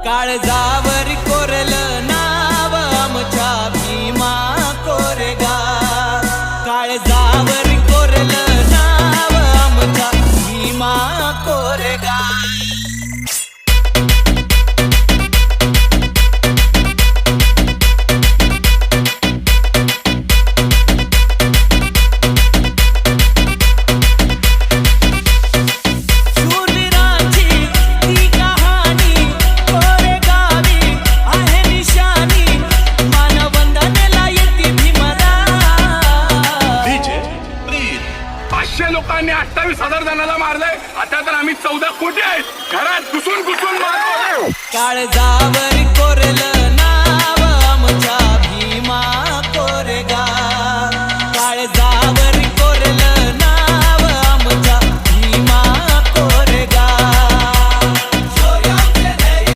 काळजावर कोरलं नाव आमच्या भीमा कोरेगाव, काळजावर कोरलं नाव आमच्या भीमा कोरेगाव. लोकांनी 28,000 जणांना मारलंय, आता तर आम्ही 14 कोटी आहेत. घरात घुसून मारतो. काळजावर